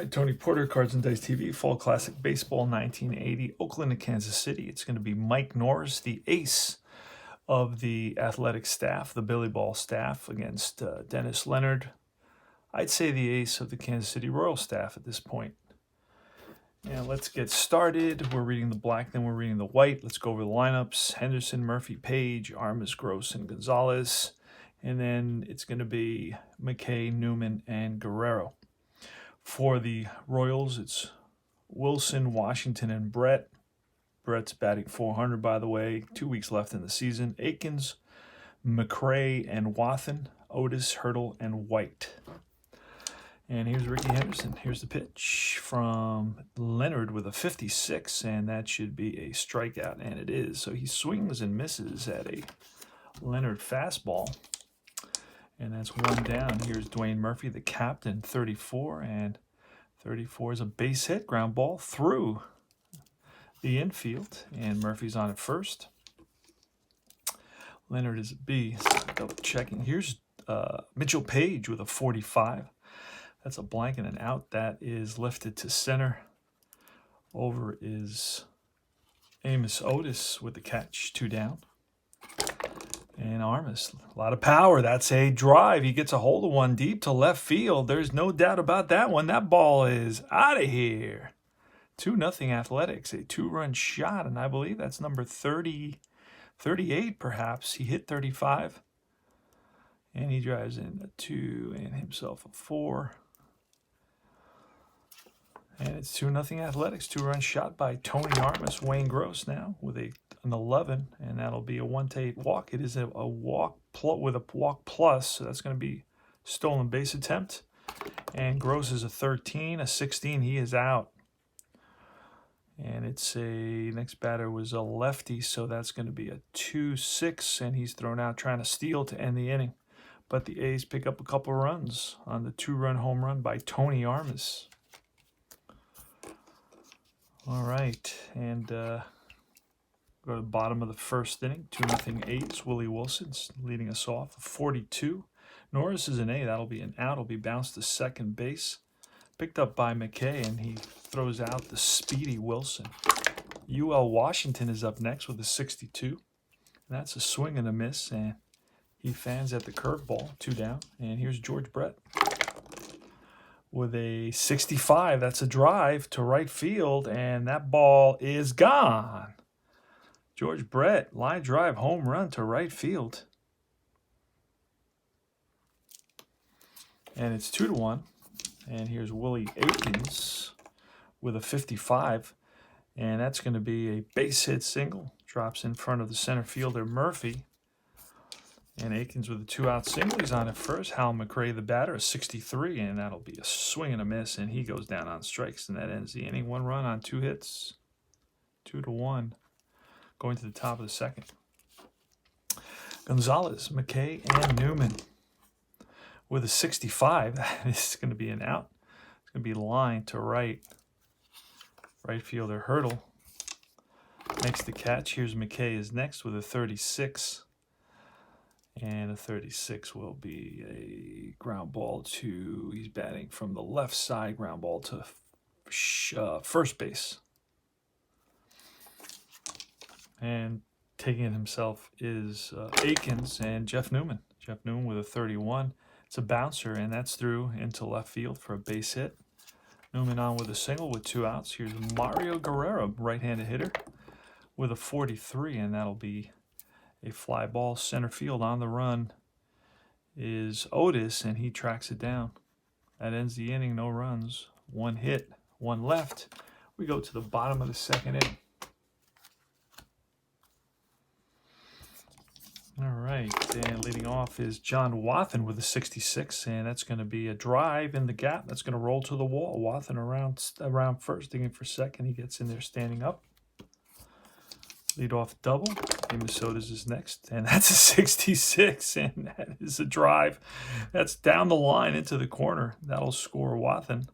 right, Tony Porter, Cards and Dice TV, Fall Classic Baseball 1980, Oakland and Kansas City. It's going to be Mike Norris, the ace of the athletic staff, the Billy Ball staff, against Dennis Leonard. I'd say the ace of the Kansas City Royal staff at this point. And let's get started. We're reading the black, then we're reading the white. Let's go over the lineups. Henderson, Murphy, Page, Armas, Gross, and Gonzalez. And then it's going to be McKay, Newman, and Guerrero. For the Royals, it's Wilson, Washington, and Brett. Brett's batting .400, by the way. 2 weeks left in the season. Aikens, McRae, and Wathan. Otis, Hurdle, and White. And here's Ricky Henderson. Here's the pitch from Leonard with a 56, and that should be a strikeout, and it is. So he swings and misses at a Leonard fastball, and that's one down. Here's Dwayne Murphy, the captain, 34, and 34 is a base hit, ground ball through the infield, and Murphy's on at first. Leonard is a B. Double checking. Here's Mitchell Page with a 45. That's a blank and an out. That is lifted to center. Over is Amos Otis with the catch, 2 down. And Armas, a lot of power. That's a drive. He gets a hold of one deep to left field. There's no doubt about that one. That ball is out of here. 2-0 Athletics, a 2-run shot, and I believe that's number 38 perhaps. He hit 35. And he drives in a 2 and himself a 4. And it's 2-0 Athletics. 2-run shot by Tony Armas. Wayne Gross now with an 11, and that'll be a 1-8 walk. It is a walk with a walk plus, so that's going to be stolen base attempt. And Gross is a 13, a 16. He is out. And it's next batter was a lefty, so that's going to be a 2-6, and he's thrown out trying to steal to end the inning. But the A's pick up a couple runs on the 2-run home run by Tony Armas. All right, and go to the bottom of the first inning. 2-0 A's. Willie Wilson's leading us off. 42. Norris is an A. That'll be an out. It'll be bounced to second base. Picked up by McKay, and he throws out the speedy Wilson. UL Washington is up next with a 62. And that's a swing and a miss, and he fans at the curveball, 2 down. And here's George Brett with a 65. That's a drive to right field, and that ball is gone. George Brett, line drive, home run to right field. And it's 2-1. And here's Willie Aikens with a 55. And that's going to be a base hit single. Drops in front of the center fielder, Murphy. And Aikens with a 2-out single. He's on at first. Hal McRae, the batter, a 63. And that'll be a swing and a miss. And he goes down on strikes. And that ends the inning. 1 run on 2 hits. 2-1. Going to the top of the second. Gonzalez, McKay, and Newman with a 65. That is going to be an out. It's going to be line to right. Right fielder Hurdle makes the catch. Here's McKay is next with a 36. And a 36 will be a ground ball to, he's batting from the left side, ground ball to first base. And taking it himself is Aikens and Jeff Newman. Jeff Newman with a 31. It's a bouncer, and that's through into left field for a base hit. Newman on with a single with 2 outs. Here's Mario Guerrero, right-handed hitter, with a 43, and that'll be a fly ball. Center field on the run is Otis, and he tracks it down. That ends the inning, no runs. 1 hit, 1 left. We go to the bottom of the second inning. All right, and leading off is John Wathan with a 66, and that's going to be a drive in the gap. That's going to roll to the wall. Wathan around first, digging for second. He gets in there standing up. Lead off double. Minnesota's is next, and that's a 66, and that is a drive. That's down the line into the corner. That'll score Wathan.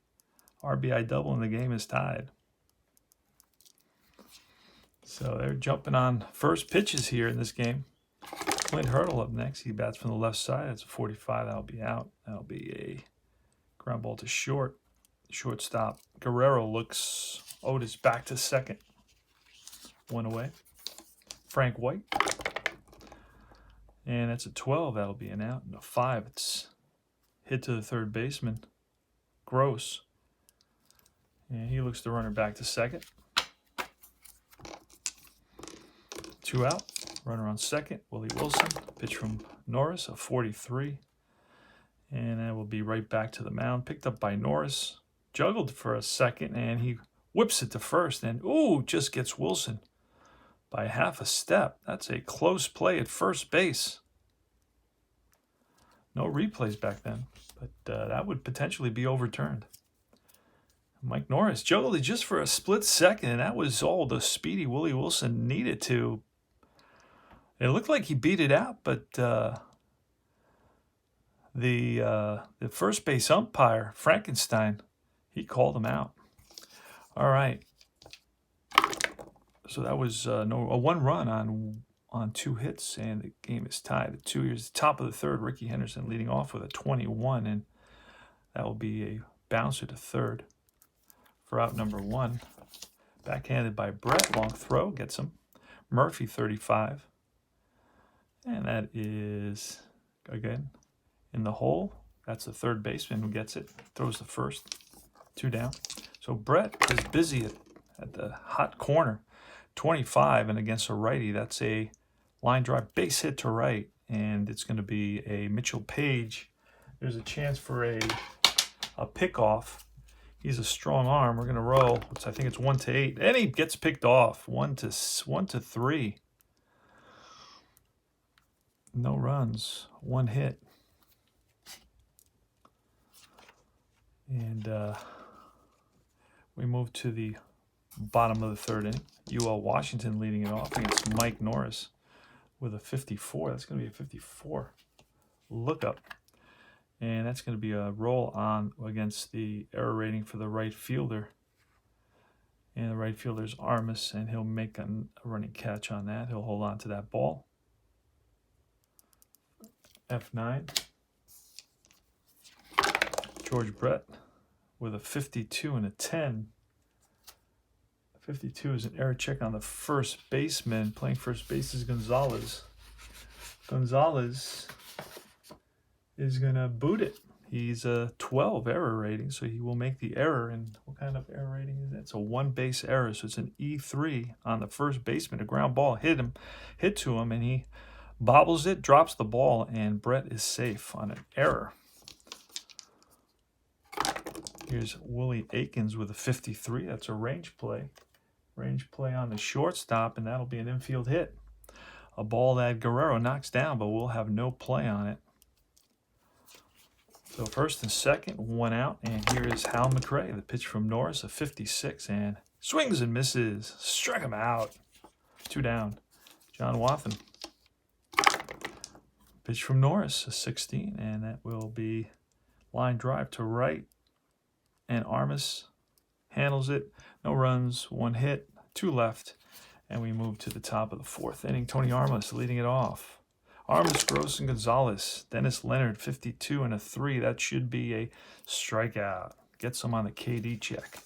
RBI double, and the game is tied. So they're jumping on first pitches here in this game. Clint Hurdle up next. He bats from the left side. That's a 45. That'll be out. That'll be a ground ball to short. Shortstop Guerrero looks Otis back to second. 1 away. Frank White. And that's a 12. That'll be an out. And a 5. It's hit to the third baseman. Gross. And he looks the runner back to second. 2 out. Runner on second. Willie Wilson. Pitch from Norris, a 43. And that will be right back to the mound. Picked up by Norris. Juggled for a second. And he whips it to first. And, ooh, just gets Wilson by half a step. That's a close play at first base. No replays back then, but that would potentially be overturned. Mike Norris juggled it just for a split second, and that was all the speedy Willie Wilson needed to. It looked like he beat it out, but the first base umpire, Frankenstein, he called him out. All right. So that was a 1 run on 2 hits, and the game is tied at 2 years. Top of the third, Ricky Henderson leading off with a 21, and that will be a bouncer to third for out number 1. Backhanded by Brett, long throw, gets him. Murphy, 35. And that is, again, in the hole. That's the third baseman who gets it, throws the first. 2 down. So Brett is busy at the hot corner. 25, and against a righty, that's a line drive base hit to right, and it's going to be a Mitchell Page. There's a chance for a pickoff. He's a strong arm. We're going to roll. I think it's 1-8, and he gets picked off. 1-3. No runs, 1 hit, and we move to the bottom of the third inning. UL Washington leading it off against Mike Norris with a 54. That's going to be a 54 lookup. And that's going to be a roll on against the error rating for the right fielder. And the right fielder's Armas, and he'll make a running catch on that. He'll hold on to that ball. F9. George Brett with a 52 and a 10. 52 is an error check on the first baseman. Playing first base is Gonzalez. Gonzalez is going to boot it. He's a 12 error rating, so he will make the error. And what kind of error rating is that? It's a 1-base error, so it's an E3 on the first baseman. A ground ball hit to him, and he bobbles it, drops the ball, and Brett is safe on an error. Here's Willie Aikens with a 53. That's a range play. Range play on the shortstop, and that'll be an infield hit. A ball that Guerrero knocks down, but we'll have no play on it. So first and second, 1 out, and here is Hal McRae, the pitch from Norris, a 56, and swings and misses. Struck him out. 2 down. John Wathen. Pitch from Norris, a 16, and that will be line drive to right. And Armas handles it. No runs, 1 hit, 2 left, and we move to the top of the 4th inning. Tony Armas leading it off. Armas, Gross, and Gonzalez. Dennis Leonard, 52 and a 3. That should be a strikeout. Gets him on the KD check.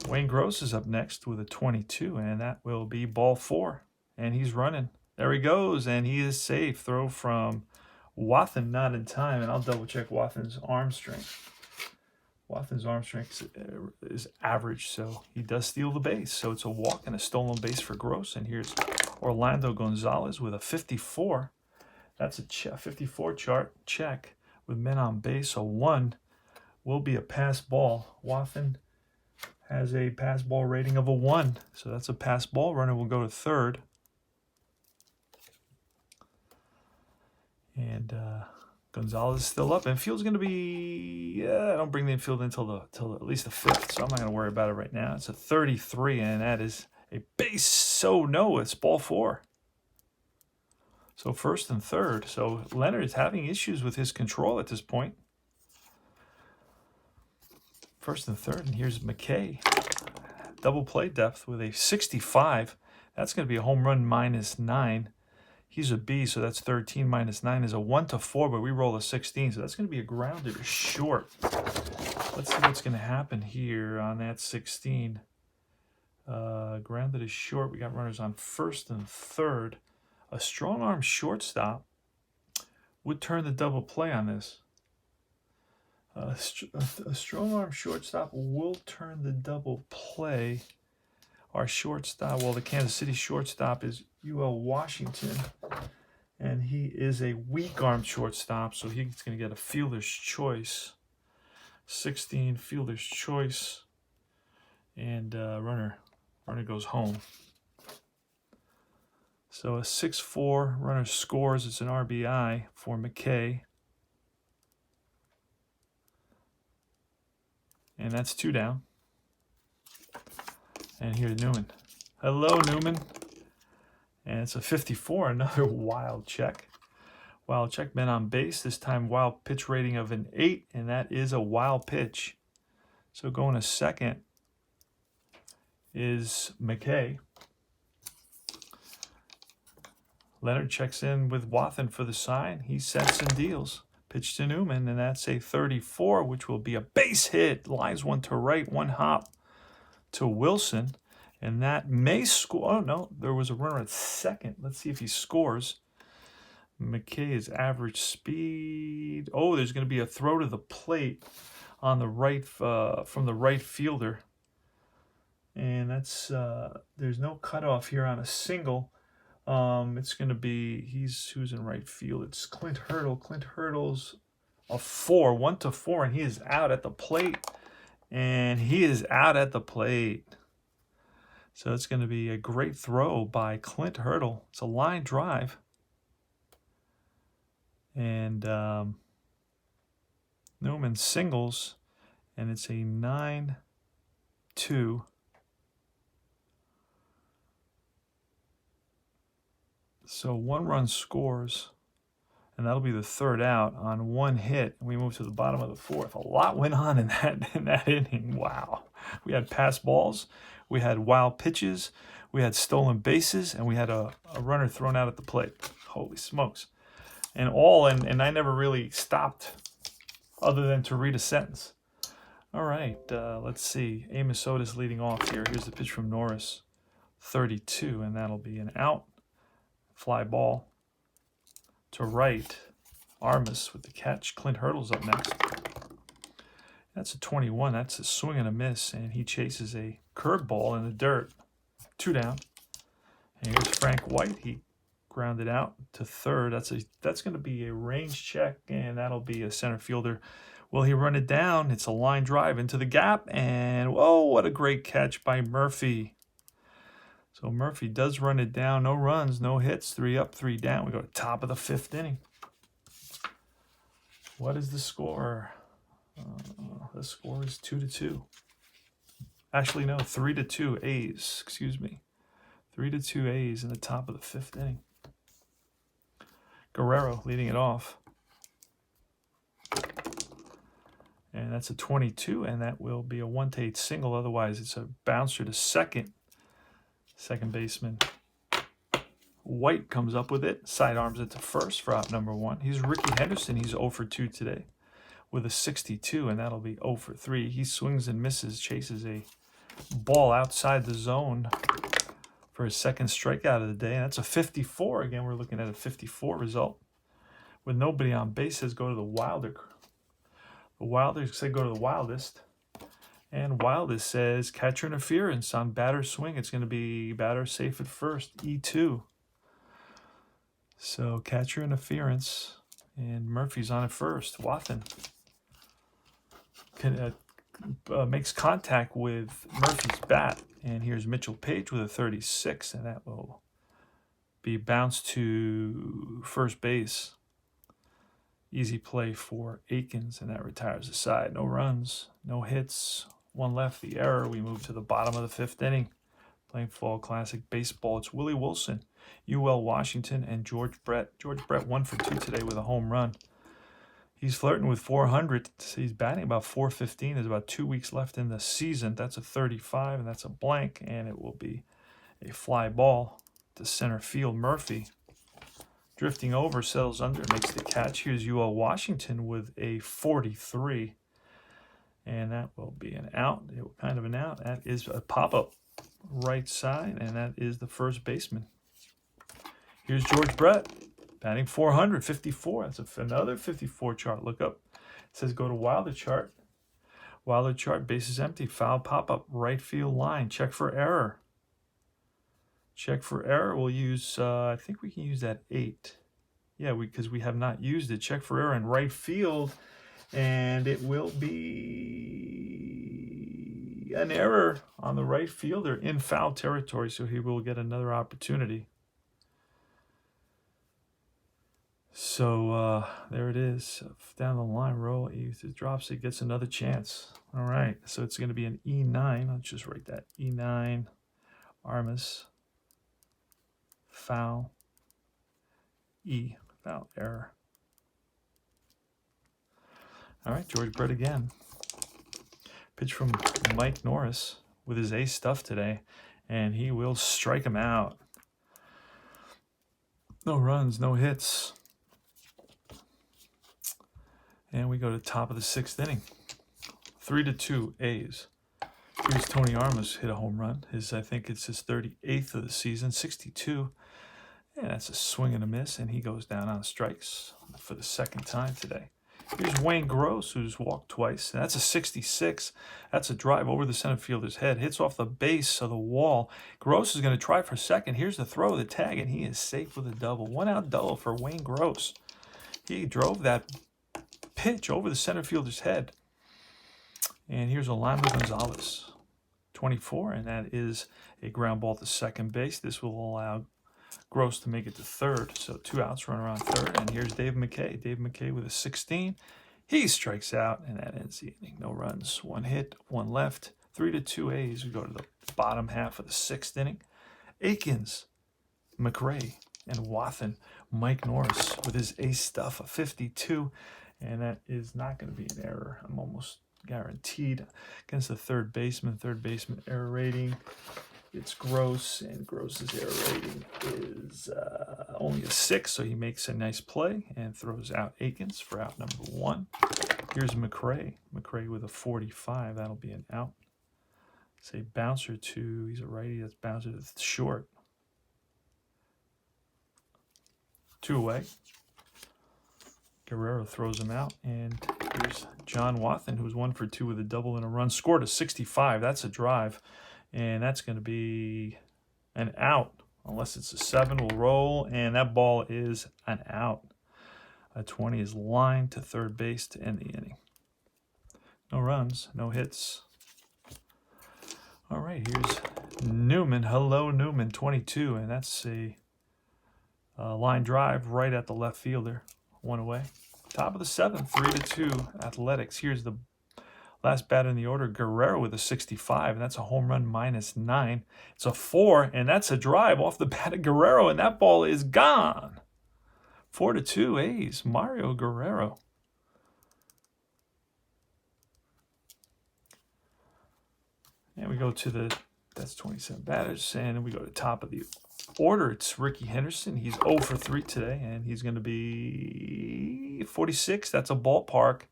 Wayne Gross is up next with a 22, and that will be ball 4. And he's running. There he goes, and he is safe. Throw from Wathen, not in time, and I'll double-check Wathen's arm strength. Wathen's arm strength is average, so he does steal the base. So it's a walk and a stolen base for Gross. And here's Orlando Gonzalez with a 54. That's a 54 chart check with men on base. So 1 will be a pass ball. Wathen has a pass ball rating of a 1. So that's a pass ball. Runner will go to third. And Gonzalez is still up. Infield's going to be, I don't bring the infield until at least the 5th, so I'm not going to worry about it right now. It's a 33, and that is a base. So no, it's ball 4. So first and third. So Leonard is having issues with his control at this point. First and third, and here's McKay. Double play depth with a 65. That's going to be a home run -9. He's a B, so that's 13 minus 9 is a 1 to 4, but we roll a 16, so that's going to be a grounded or short. Let's see what's going to happen here on that 16. Grounded is short. We got runners on first and third. A strong arm shortstop would turn the double play on this. A strong arm shortstop will turn the double play. Our shortstop, well, the Kansas City shortstop is UL Washington, and he is a weak arm shortstop, so he's going to get a fielder's choice. 16 fielder's choice, and runner goes home. So a 6-4 runner scores. It's an RBI for McKay, and that's 2 down. And here's Newman. Hello, Newman. And it's a 54, another wild check. Wild check, men on base. This time wild pitch rating of an 8, and that is a wild pitch. So going to second is McKay. Leonard checks in with Wathan for the sign. He sets and deals. Pitch to Newman, and that's a 34, which will be a base hit. Lines one to right, one hop to Wilson, and that may score. Oh no, there was a runner at second. Let's see if he scores. McKay's average speed. Oh, there's going to be a throw to the plate on the right from the right fielder, and that's there's no cutoff here on a single. It's going to be who's in right field. It's Clint Hurdle. Clint Hurdle's a 4, 1 to 4, and he is out at the plate. And he is out at the plate. So it's going to be a great throw by Clint Hurdle. It's a line drive. And Newman singles. And it's a 9-2. So 1 run scores. And that'll be the 3rd out on 1 hit. And we move to the bottom of the 4th. A lot went on in that inning. Wow. We had pass balls. We had wild pitches. We had stolen bases. And we had a runner thrown out at the plate. Holy smokes. And I never really stopped other than to read a sentence. All right. Let's see. Amos Otis leading off here. Here's the pitch from Norris. 32. And that'll be an out. Fly ball to right. Armas with the catch. Clint Hurdle's up next. That's a 21. That's a swing and a miss, and he chases a curveball in the dirt. 2 down. And here's Frank White. He grounded out to third. That's going to be a range check, and that'll be a center fielder. Will he run it down? It's a line drive into the gap, and whoa, what a great catch by Murphy. So Murphy does run it down. No runs, no hits. 3 up, 3 down. We go to top of the 5th inning. What is the score? The score is 2-2. Actually, no, 3-2 A's. Excuse me. 3-2 A's in the top of the 5th inning. Guerrero leading it off. And that's a 22, and that will be a 1-8 single. Otherwise, it's a bouncer to second. Second baseman White comes up with it, sidearms it to first for out number 1. He's Ricky Henderson. He's 0 for 2 today with a 62, and that'll be 0 for 3. He swings and misses, chases a ball outside the zone for his second strikeout of the day, and that's a 54. Again, we're looking at a 54 result. With nobody on base, says go to the Wilder. The Wilder say go to the Wildest. And Wildest says catcher interference on batter swing. It's going to be batter safe at first, E2. So catcher interference, and Murphy's on at first. Wathan makes contact with Murphy's bat. And here's Mitchell Page with a 36, and that will be bounced to first base. Easy play for Aikens, and that retires the side. No runs, no hits, 1 left. The error. We move to the bottom of the 5th inning. Playing Fall Classic Baseball. It's Willie Wilson, UL Washington, and George Brett. George Brett 1 for 2 today with a home run. He's flirting with 400. He's batting about 415. There's about 2 weeks left in the season. That's a 35, and that's a blank, and it will be a fly ball to center field. Murphy Drifting over, settles under, makes the catch. Here's UL Washington with a 43. And that will be an out. Kind of an out. That is a pop-up right side, and that is the first baseman. Here's George Brett, batting 400, 54. That's another 54 chart. Look up. It says go to Wilder chart. Wilder chart, base is empty. Foul pop-up, right field line. Check for error. Check for error. We'll use, I think we can use that 8. Yeah, because we have not used it. Check for error in right field. And it will be an error on the right fielder in foul territory, so he will get another opportunity. So there it is. Down the line, roll. He drops it, gets another chance. All right, so it's going to be an E9. I'll just write that. E9, Armas, foul, E, foul, error. All right, George Brett again. Pitch from Mike Norris with his ace stuff today, and he will strike him out. No runs, no hits. And we go to the top of the 6th inning. 3-2 A's. Here's Tony Armas hit a home run. I think it's his 38th of the season, 62. And that's a swing and a miss, and he goes down on strikes for the 2nd time today. Here's Wayne Gross, who's walked twice. That's a 66. That's a drive over the center fielder's head. Hits off the base of the wall. Gross is going to try for second. Here's the throw, the tag, and he is safe with a double. 1-out double for Wayne Gross. He drove that pitch over the center fielder's head. And here's Orlando Gonzalez, 24, and that is a ground ball to second base. This will allow Gross to make it to third. So 2 outs, runner on third. And here's Dave McKay. Dave McKay with a 16. He strikes out, and that ends the inning. No runs, 1 hit, 1 left. 3-2 A's. We go to the bottom half of the 6th inning. Aikens, McRae, and Wathen. Mike Norris with his ace stuff, a 52. And that is not going to be an error. I'm almost guaranteed. Against the third baseman. Third baseman error rating. It's Gross, and Gross's error rating is only a 6, so he makes a nice play and throws out Aikens for out number 1. Here's McRae. McRae with a 45. That'll be an out. Say bouncer to, he's a righty, that's bouncer to short. 2 away. Guerrero throws him out, and here's John Wathen, who's 1 for 2 with a double and a run. Scored a 65. That's a drive. And that's going to be an out. Unless it's a 7, we'll roll. And that ball is an out. A 20 is lined to third base to end the inning. No runs, no hits. All right, here's Newman. Hello, Newman, 22. And that's a line drive right at the left fielder. 1 away. Top of the 7th, 3-2 Athletics. Here's the last batter in the order, Guerrero with a 65, and that's a home run -9. It's a 4, and that's a drive off the bat of Guerrero, and that ball is gone. 4-2 A's, Mario Guerrero. And we go to that's 27 batters, and we go to the top of the order. It's Ricky Henderson. He's 0 for 3 today, and he's going to be 46. That's a ballpark.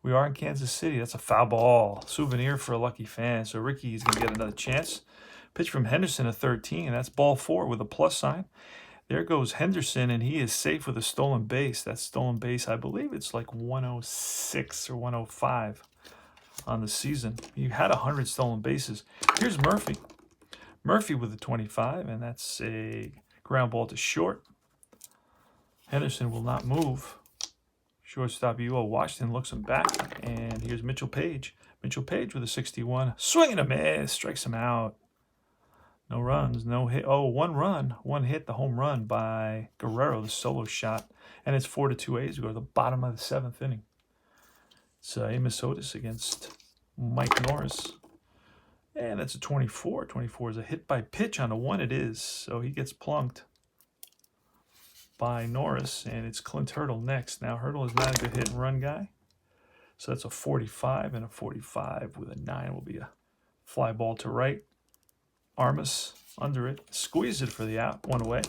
We are in Kansas City. That's a foul ball. Souvenir for a lucky fan. So Ricky is going to get another chance. Pitch from Henderson, a 13. And that's ball 4 with a plus sign. There goes Henderson, and he is safe with a stolen base. That stolen base, I believe it's like 106 or 105 on the season. He had 100 stolen bases. Here's Murphy. Murphy with a 25, and that's a ground ball to short. Henderson will not move. Shortstop UL Washington looks him back, and here's Mitchell Page. Mitchell Page with a 61. Swing and a miss. Strikes him out. No runs, no hit. Oh, 1 run. 1 hit, the home run by Guerrero, the solo shot. And it's 4-2 A's. We go to the bottom of the 7th inning. It's Amos Otis against Mike Norris. And that's a 24. 24 is a hit by pitch on a 1 it is. So he gets plunked by Norris, and it's Clint Hurdle next. Now, Hurdle is not a good hit and run guy. So that's a 45, and a 45 with a 9 will be a fly ball to right. Armas under it. Squeeze it for the out. 1 away.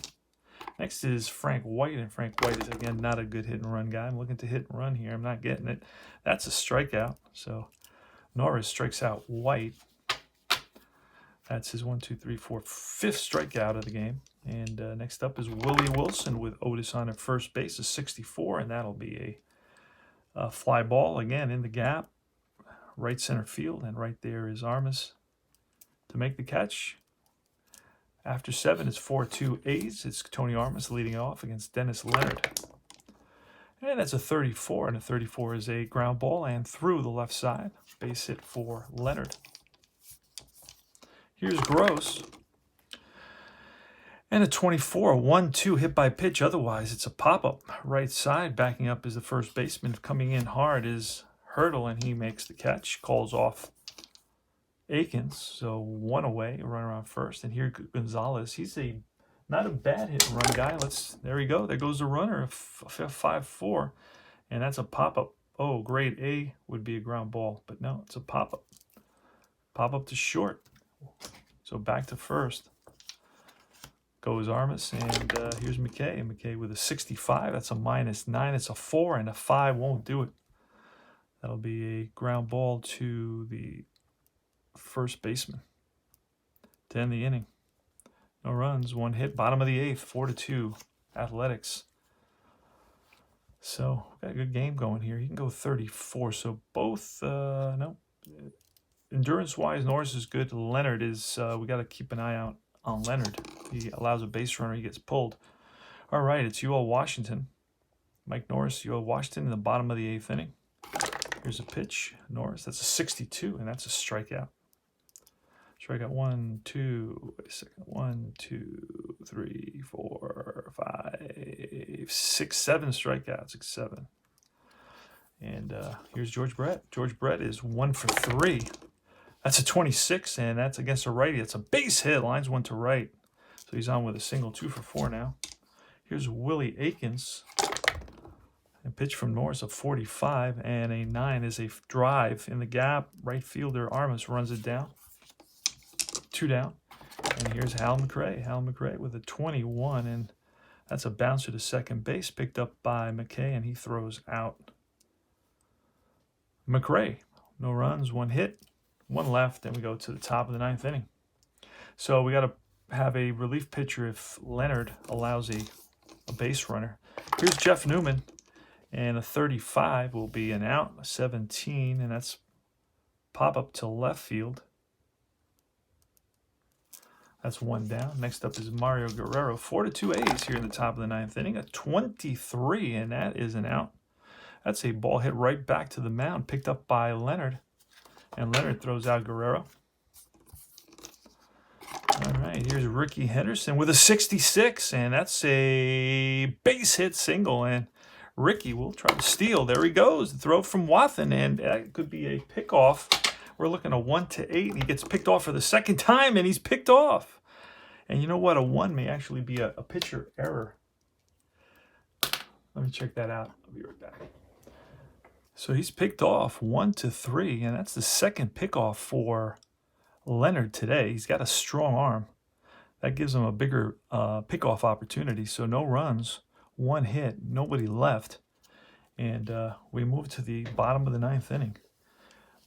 Next is Frank White, and Frank White is, again, not a good hit and run guy. I'm looking to hit and run here. I'm not getting it. That's a strikeout. So Norris strikes out White. That's his 1, 2, 3, 4, 5th strikeout of the game. And next up is Willie Wilson with Otis on at first base, a 64, and that'll be a fly ball, again, in the gap, right center field, and right there is Armas to make the catch. After 7, it's 4-2 A's. It's Tony Armas leading off against Dennis Leonard. And that's a 34, and a 34 is a ground ball and through the left side. Base hit for Leonard. Here's Gross. And a 24, 1-2 hit by pitch. Otherwise, it's a pop-up. Right side, backing up is the first baseman. Coming in hard is Hurdle, and he makes the catch. Calls off Akins, so 1 away, a runner on first. And here Gonzalez, he's not a bad hit and run guy. There we go. There goes the runner, 5-4, and that's a pop-up. Oh, grade A would be a ground ball, but no, it's a pop-up. Pop-up to short. So back to first goes Armas, and here's McKay. McKay with a 65. That's a -9. It's a 4, and a 5 won't do it. That'll be a ground ball to the first baseman to end the inning. No runs, 1 hit, bottom of the 8th, 4-2 Athletics. So got a good game going here. He can go 34. So both, no, endurance-wise, Norris is good. Leonard is, we got to keep an eye out on Leonard. He allows a base runner, he gets pulled. All right, it's UL Washington. Mike Norris, UL Washington in the bottom of the 8th inning. Here's a pitch, Norris. That's a 62, and that's a strikeout. Strikeout 1, 2, wait a second. 1, 2, 3, 4, 5, 6, 7 strikeouts. 6, 7. And here's George Brett. George Brett is 1 for 3. That's a 26, and that's against a righty. It's a base hit. Lines 1 to right. So he's on with a single, 2 for 4 now. Here's Willie Akins. A pitch from Norris of 45, and a 9 is a drive in the gap. Right fielder Armas runs it down. 2 down. And here's Hal McRae. Hal McRae with a 21, and that's a bouncer to second base, picked up by McKay, and he throws out McRae. No runs, 1 hit, 1 left, and we go to the top of the 9th inning. So we got to have a relief pitcher if Leonard allows a base runner. Here's Jeff Newman, and a 35 will be an out, a 17, and that's pop up to left field. That's 1 down. Next up is Mario Guerrero. 4-2 A's here in the top of the 9th inning. A 23, and that is an out. That's a ball hit right back to the mound, picked up by Leonard. And Leonard throws out Guerrero. All right, here's Ricky Henderson with a 66, and that's a base hit single. And Ricky will try to steal. There he goes. The throw from Wathan, and that could be a pickoff. We're looking at 1-8. He gets picked off for the 2nd time, and he's picked off. And you know what? A 1 may actually be a pitcher error. Let me check that out. I'll be right back. So he's picked off 1-3, and that's the 2nd pickoff for Leonard today. He's got a strong arm. That gives him a bigger pickoff opportunity. So no runs, 1 hit, nobody left. And we move to the bottom of the 9th inning.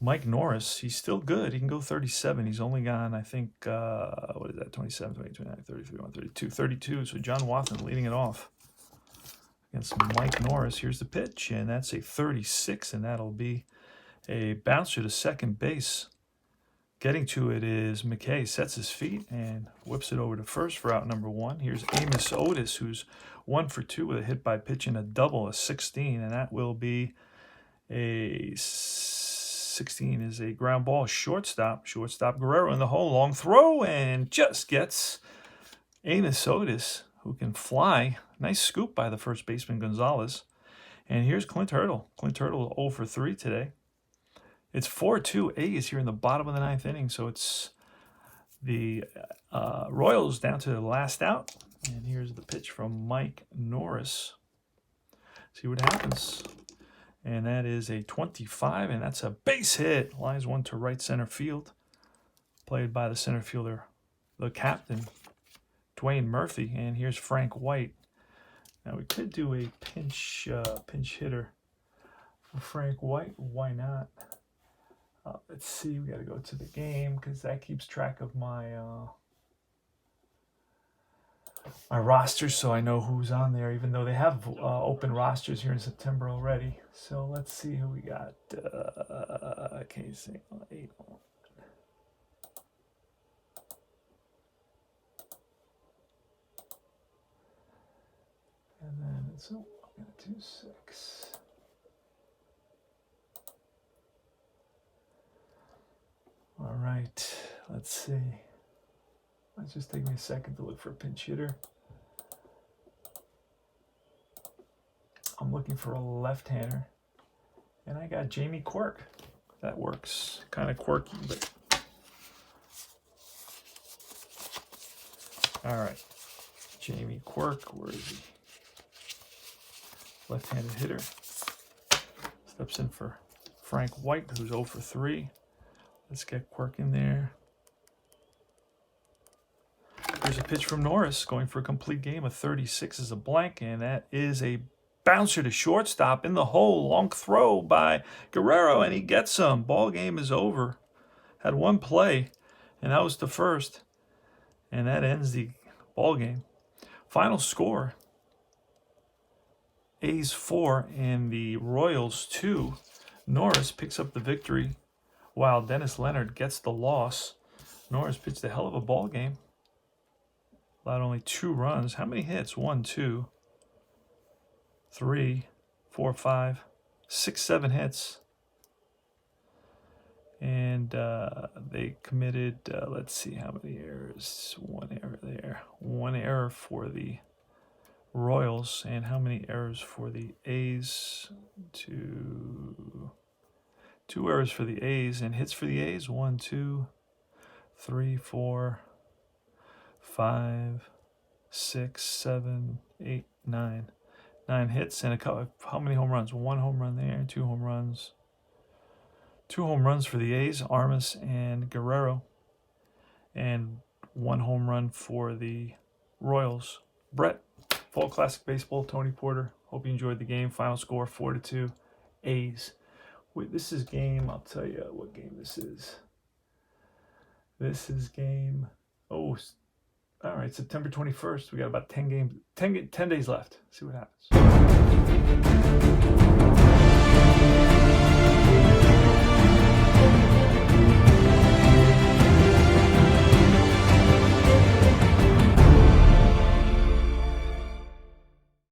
Mike Norris, he's still good. He can go 37. He's only gone, I think, what is that, 27, 28, 29, 30, 31, 32, 32. So John Wathan leading it off against Mike Norris. Here's the pitch, and that's a 36, and that'll be a bouncer to second base. Getting to it is McKay, sets his feet and whips it over to first for out number 1. Here's Amos Otis, who's 1 for 2 with a hit by pitch and a double, a 16, and that will be a 16 is a ground ball, shortstop. Shortstop Guerrero in the hole, long throw, and just gets Amos Otis, who can fly. Nice scoop by the first baseman Gonzalez. And here's Clint Hurdle. Clint Hurdle 0 for 3 today. It's 4-2 A's here in the bottom of the 9th inning, so it's the Royals down to the last out. And here's the pitch from Mike Norris. See what happens. And that is a 25, and that's a base hit. Lines 1 to right center field. Played by the center fielder, the captain, Dwayne Murphy. And here's Frank White. Now we could do a pinch hitter for Frank White. Why not? Let's see. We got to go to the game because that keeps track of my my roster, so I know who's on there. Even though they have open rosters here in September already. So let's see who we got. Casey 8. And then it's I'm gonna do 6. All right, let's see. Let's just take me a second to look for a pinch hitter. I'm looking for a left-hander, and I got Jamie Quirk. That works. Kind of quirky, but all right. Jamie Quirk, where is he? Left-handed hitter. Steps in for Frank White, who's 0 for 3. Let's get Quirk in there. There's a pitch from Norris, going for a complete game of 36 is a blank, and that is a bouncer to shortstop in the hole. Long throw by Guerrero, and he gets some. Ball game is over. Had one play, and that was the first, and that ends the ball game. Final score: A's 4 and the Royals 2. Norris picks up the victory, while Dennis Leonard gets the loss. Norris pitched a hell of a ball game. Allowed only 2 runs. How many hits? 1, 2, 3, 4, 5, 6, 7 hits. And they committed, let's see how many errors. 1 error there. 1 error for the Royals. And how many errors for the A's? 2 errors for the A's. And hits for the A's. 1, 2, 3, 4, 5, 6, 7, 8, 9. 9 hits and a couple. How many home runs? 1 home run there, 2 home runs. 2 home runs for the A's, Armas and Guerrero. And 1 home run for the Royals. Brett, Fall Classic Baseball, Tony Porter. Hope you enjoyed the game. Final score 4-2, A's. Wait, this is game, I'll tell you what game this is. This is game, all right, September 21st. We got about 10 days left. See what happens.